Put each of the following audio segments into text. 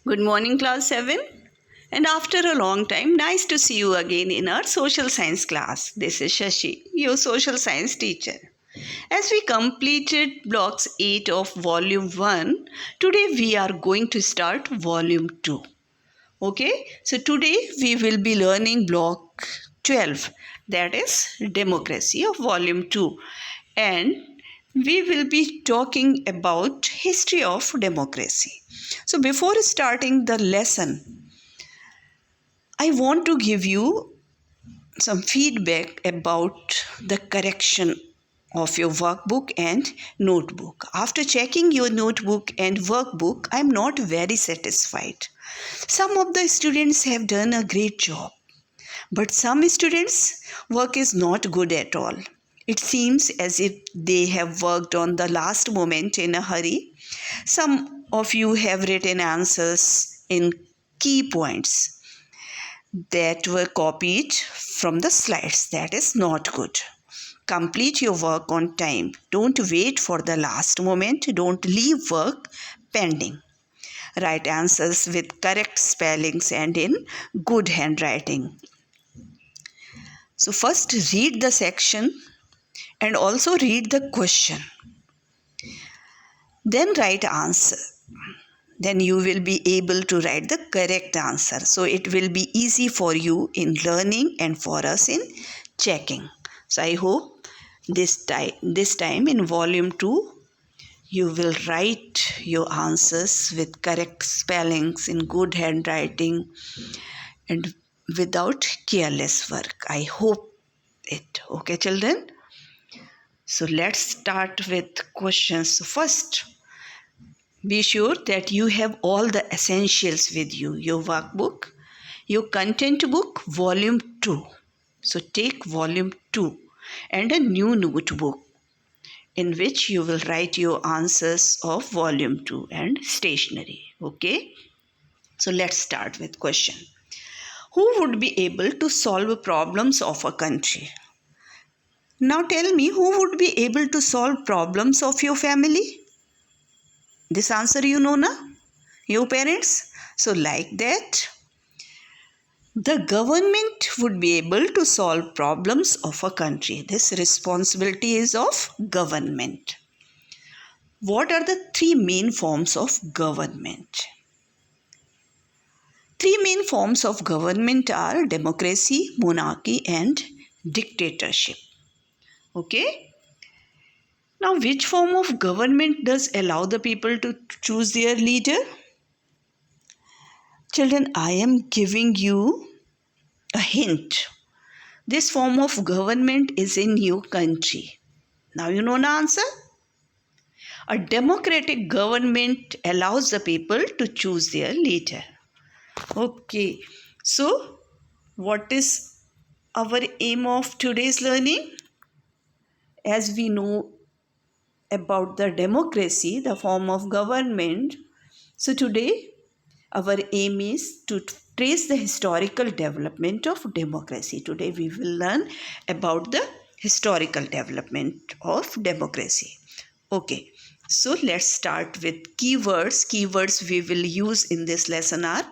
Good morning, class 7. And after a long time, nice to see you again in our social science class. This is Shashi, your social science teacher. As we completed blocks 8 of volume 1, today we are going to start volume 2. Okay, so today we will be learning block 12, that is democracy of volume 2. And we will be talking about history of democracy. So before starting the lesson, I want to give you some feedback about the correction of your workbook and notebook. After checking your notebook and workbook, I am not very satisfied. Some of the students have done a great job, but some students' work is not good at all. It seems as if they have worked on the last moment in a hurry. Some of you have written answers in key points that were copied from the slides. That is not good. Complete your work on time. Don't wait for the last moment. Don't leave work pending. Write answers with correct spellings and in good handwriting. So first read the section and also read the question. Then write answer. Then you will be able to write the correct answer. So it will be easy for you in learning and for us in checking. So I hope this time in volume 2, you will write your answers with correct spellings in good handwriting and without careless work. I hope it. Okay, children? So let's start with questions. So first, be sure that you have all the essentials with you. Your workbook, your content book, volume 2. So take volume 2 and a new notebook in which you will write your answers of volume 2 and stationery. Okay? So let's start with question. Who would be able to solve problems of a country? Now tell me, who would be able to solve problems of your family? This answer you know, na? Your parents? So like that, the government would be able to solve problems of a country. This responsibility is of government. What are the three main forms of government? Three main forms of government are democracy, monarchy, and dictatorship. Okay? Now, which form of government does allow the people to choose their leader? Children, I am giving you a hint. This form of government is in your country. Now you know the answer? A democratic government allows the people to choose their leader. Okay, so what is our aim of today's learning? As we know about the democracy, the form of government, so today our aim is to trace the historical development of democracy. Today we will learn about the historical development of democracy. Okay, so let's start with keywords. Keywords we will use in this lesson are,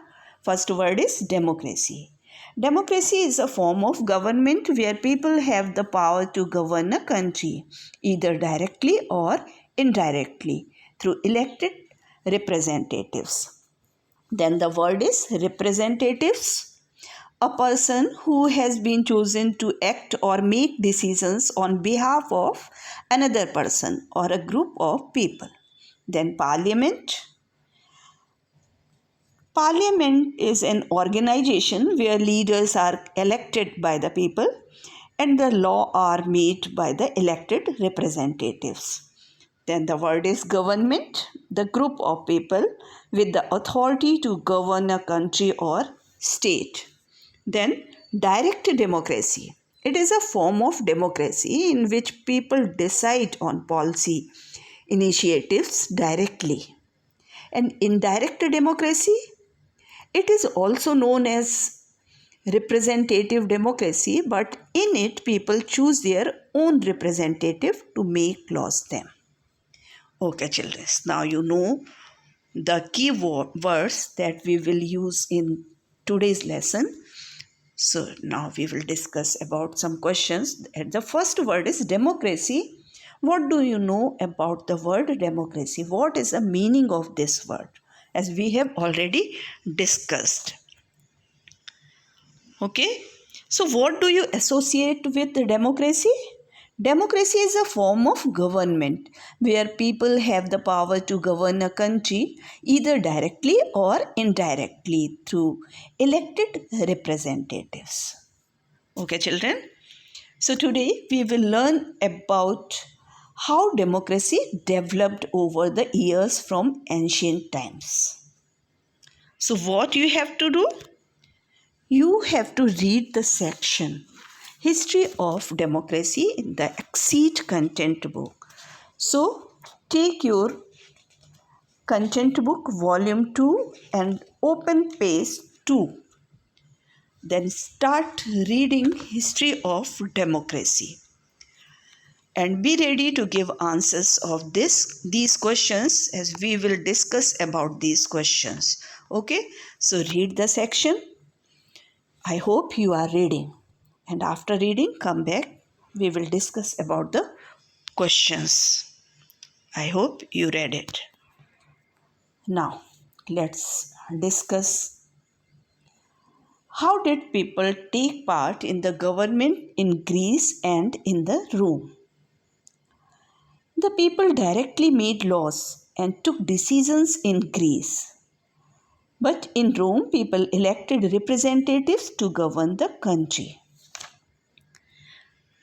first word is democracy. Democracy is a form of government where people have the power to govern a country, either directly or indirectly through elected representatives. Then the word is representatives, a person who has been chosen to act or make decisions on behalf of another person or a group of people. Then parliament. Parliament is an organization where leaders are elected by the people and the law are made by the elected representatives. Then the word is government, the group of people with the authority to govern a country or state. Then direct democracy. It is a form of democracy in which people decide on policy initiatives directly. And indirect democracy, it is also known as representative democracy, but in it people choose their own representative to make laws them. Okay, children, now you know the key words that we will use in today's lesson. So now we will discuss about some questions. And the first word is democracy. What do you know about the word democracy? What is the meaning of this word? As we have already discussed. Okay. So what do you associate with democracy? Democracy is a form of government where people have the power to govern a country either directly or indirectly through elected representatives. Okay, children. So today we will learn about how democracy developed over the years from ancient times. So what you have to do? You have to read the section History of Democracy in the Exceed Content book. So take your content book volume 2 and open page 2. Then start reading History of Democracy. And be ready to give answers of these questions as we will discuss about these questions. Okay, so read the section. I hope you are reading. And after reading, come back. We will discuss about the questions. I hope you read it. Now, let's discuss how did people take part in the government in Greece and in the Rome. The people directly made laws and took decisions in Greece. But in Rome, people elected representatives to govern the country.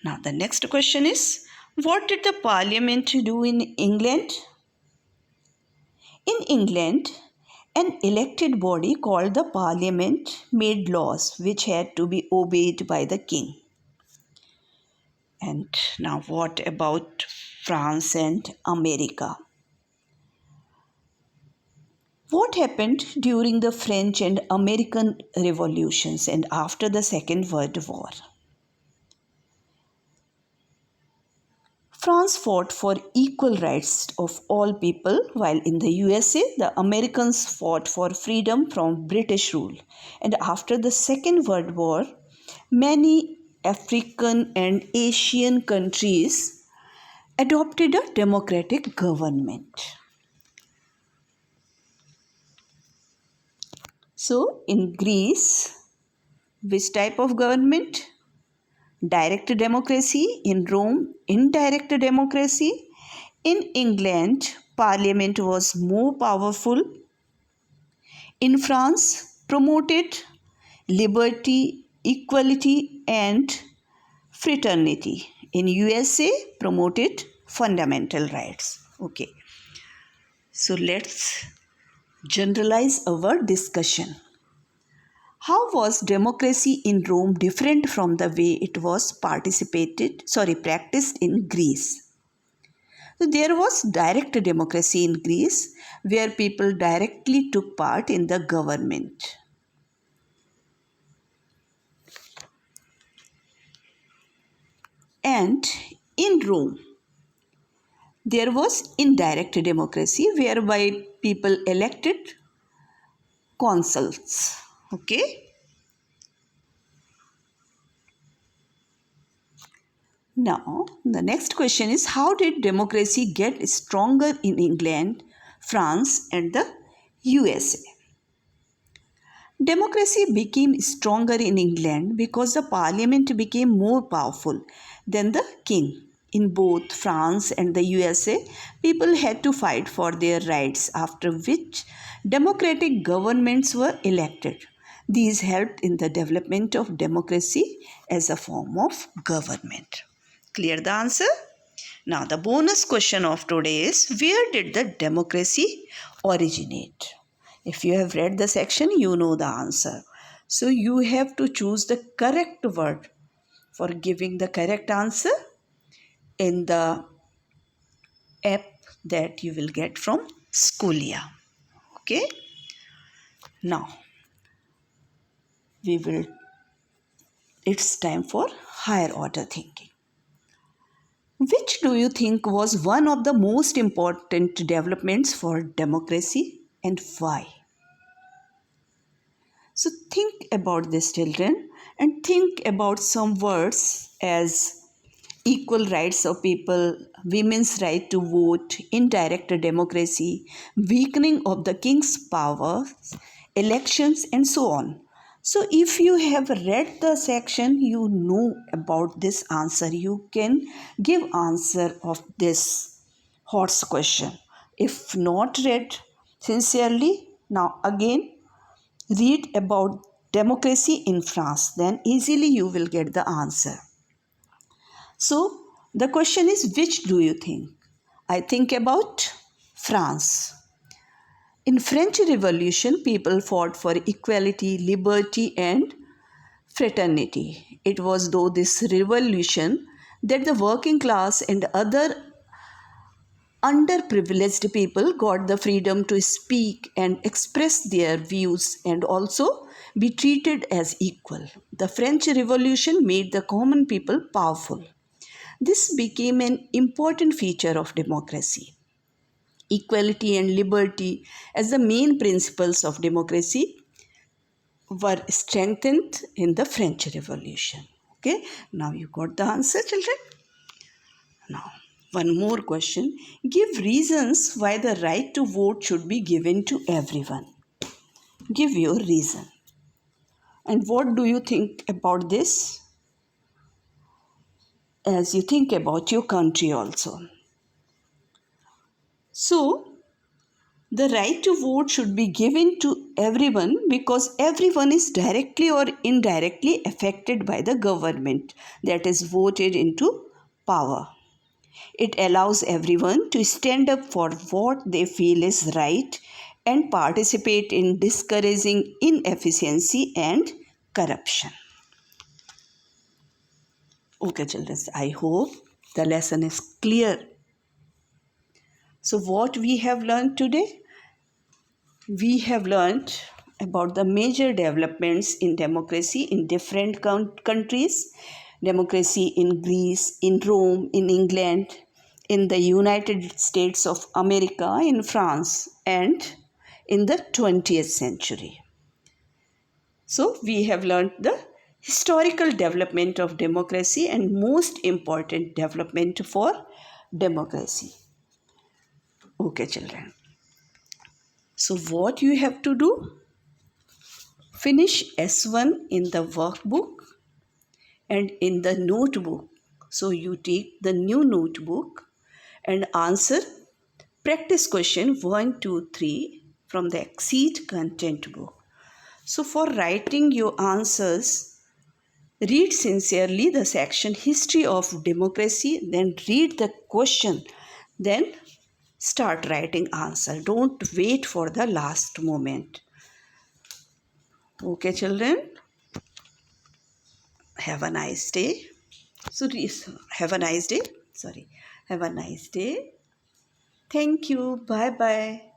Now, the next question is, what did the parliament do in England? In England, an elected body called the parliament made laws which had to be obeyed by the king. And now, what about France and America? What happened during the French and American revolutions and after the Second World War? France fought for equal rights of all people, while in the USA, the Americans fought for freedom from British rule. And after the Second World War, many African and Asian countries adopted a democratic government. So, in Greece, which type of government? Direct democracy. In Rome, indirect democracy. In England, parliament was more powerful. In France, promoted liberty, equality and fraternity. In USA, promoted fundamental rights. Okay. So let's generalize our discussion. How was democracy in Rome different from the way it was practiced in Greece? So there was direct democracy in Greece where people directly took part in the government. And in Rome, there was indirect democracy whereby people elected consuls. Okay. Now, the next question is, how did democracy get stronger in England, France and the USA? Democracy became stronger in England because the parliament became more powerful than the king. In both France and the USA, people had to fight for their rights, after which democratic governments were elected. These helped in the development of democracy as a form of government. Clear the answer? Now the bonus question of today is, where did the democracy originate? If you have read the section, you know the answer. So you have to choose the correct word for giving the correct answer in the app that you will get from Schoolia. Okay. Now it's time for higher order thinking. Which do you think was one of the most important developments for democracy? and why? So think about this, children, and think about some words as equal rights of people, women's right to vote, indirect democracy, weakening of the king's power, elections, and so on. So, if you have read the section, you know about this answer. You can give answer of this horse question. If not read sincerely, now again read about democracy in France. Then easily you will get the answer. So the question is, which do you think? I think about France. In French Revolution, people fought for equality, liberty, and fraternity. It was through this revolution that the working class and other underprivileged people got the freedom to speak and express their views and also be treated as equal. The French Revolution made the common people powerful. This became an important feature of democracy. Equality and liberty, as the main principles of democracy, were strengthened in the French Revolution. Okay, now you got the answer, children. Now, one more question. Give reasons why the right to vote should be given to everyone. Give your reason. And what do you think about this? As you think about your country also. So, the right to vote should be given to everyone because everyone is directly or indirectly affected by the government that is voted into power. It allows everyone to stand up for what they feel is right and participate in discouraging inefficiency and corruption. Okay, children, I hope the lesson is clear. So, what we have learned today? We have learned about the major developments in democracy in different countries. Democracy in Greece, in Rome, in England, in the United States of America, in France, and in the 20th century. So, we have learned the historical development of democracy and most important development for democracy. Okay, children. So, what you have to do? Finish S1 in the workbook and in the notebook. So you take the new notebook and answer practice question 1, 2, 3 from the Exceed content book. So for writing your answers, read sincerely the section History of Democracy, then read the question, then start writing answer. Don't wait for the last moment. Okay, children? Have a nice day. Have a nice day. Have a nice day. Thank you. Bye bye.